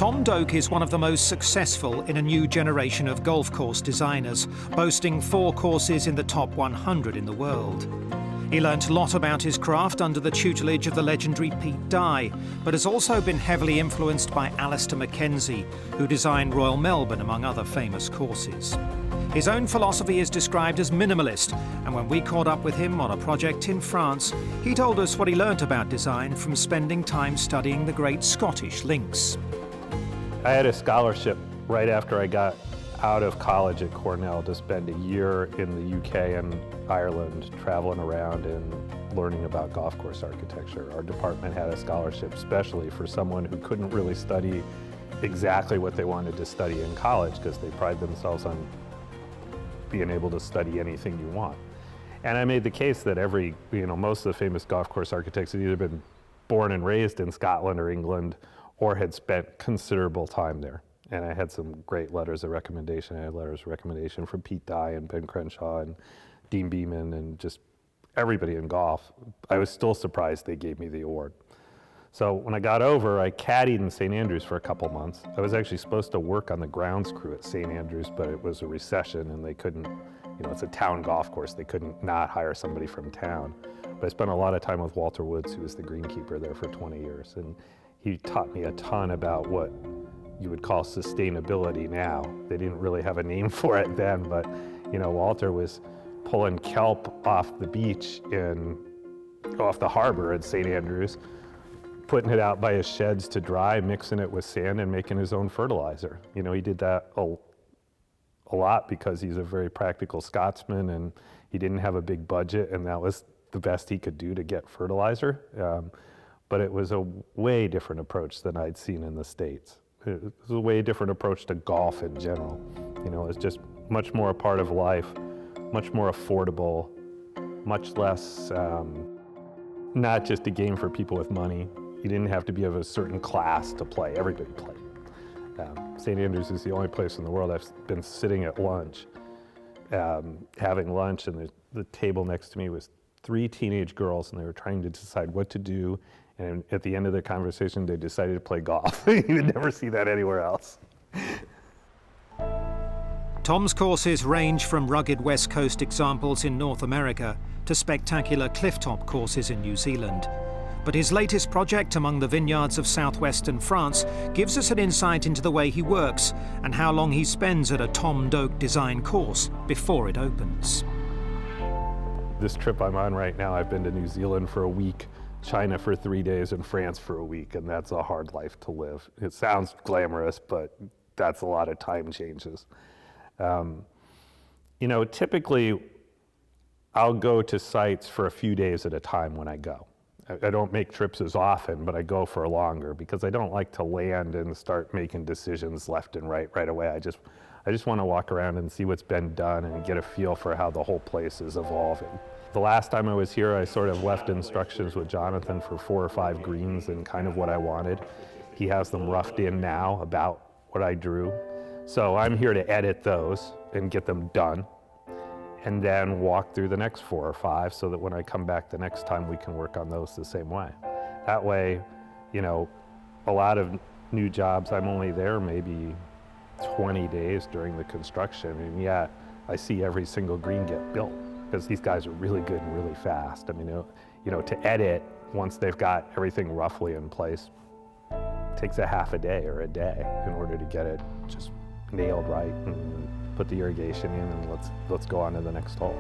Tom Doak is one of the most successful in a new generation of golf course designers, boasting 4 courses in the top 100 in the world. He learnt a lot about his craft under the tutelage of the legendary Pete Dye, but has also been heavily influenced by Alistair Mackenzie, who designed Royal Melbourne, among other famous courses. His own philosophy is described as minimalist, and when we caught up with him on a project in France, he told us what he learnt about design from spending time studying the great Scottish links. I had a scholarship right after I got out of college at Cornell to spend a year in the UK and Ireland traveling around and learning about golf course architecture. Our department had a scholarship especially for someone who couldn't really study exactly what they wanted to study in college because they pride themselves on being able to study anything you want. And I made the case that most of the famous golf course architects had either been born and raised in Scotland or England or had spent considerable time there. And I had some great letters of recommendation. I had letters of recommendation from Pete Dye and Ben Crenshaw and Dean Beeman and just everybody in golf. I was still surprised they gave me the award. So when I got over, I caddied in St. Andrews for a couple months. I was actually supposed to work on the grounds crew at St. Andrews, but it was a recession and they couldn't, it's a town golf course. They couldn't not hire somebody from town. But I spent a lot of time with Walter Woods, who was the greenkeeper there for 20 years. And he taught me a ton about what you would call sustainability now. They didn't really have a name for it then, but Walter was pulling kelp off the beach off the harbor at St. Andrews, putting it out by his sheds to dry, mixing it with sand and making his own fertilizer. He did that a lot because he's a very practical Scotsman and he didn't have a big budget and that was the best he could do to get fertilizer. But it was a way different approach than I'd seen in the States. It was a way different approach to golf in general. It's just much more a part of life, much more affordable, much less, not just a game for people with money. You didn't have to be of a certain class to play. Everybody played. St. Andrews is the only place in the world I've been sitting at lunch, having lunch, and the table next to me was 3 teenage girls, and they were trying to decide what to do. And at the end of the conversation, they decided to play golf. You would never see that anywhere else. Tom's courses range from rugged West Coast examples in North America to spectacular clifftop courses in New Zealand. But his latest project among the vineyards of southwestern France gives us an insight into the way he works and how long he spends at a Tom Doak design course before it opens. This trip I'm on right now, I've been to New Zealand for a week, China for 3 days, and France for a week, and that's a hard life to live. It sounds glamorous, but that's a lot of time changes. Typically, I'll go to sites for a few days at a time when I go. I don't make trips as often, but I go for longer because I don't like to land and start making decisions left and right away. I just want to walk around and see what's been done and get a feel for how the whole place is evolving. The last time I was here, I sort of left instructions with Jonathan for 4 or 5 greens and kind of what I wanted. He has them roughed in now about what I drew. So I'm here to edit those and get them done and then walk through the next 4 or 5 so that when I come back the next time, we can work on those the same way. That way, a lot of new jobs, I'm only there maybe 20 days during the construction, and yet I see every single green get built because these guys are really good and really fast. To edit, once they've got everything roughly in place, takes a half a day or a day in order to get it just nailed right and put the irrigation in and let's go on to the next hole.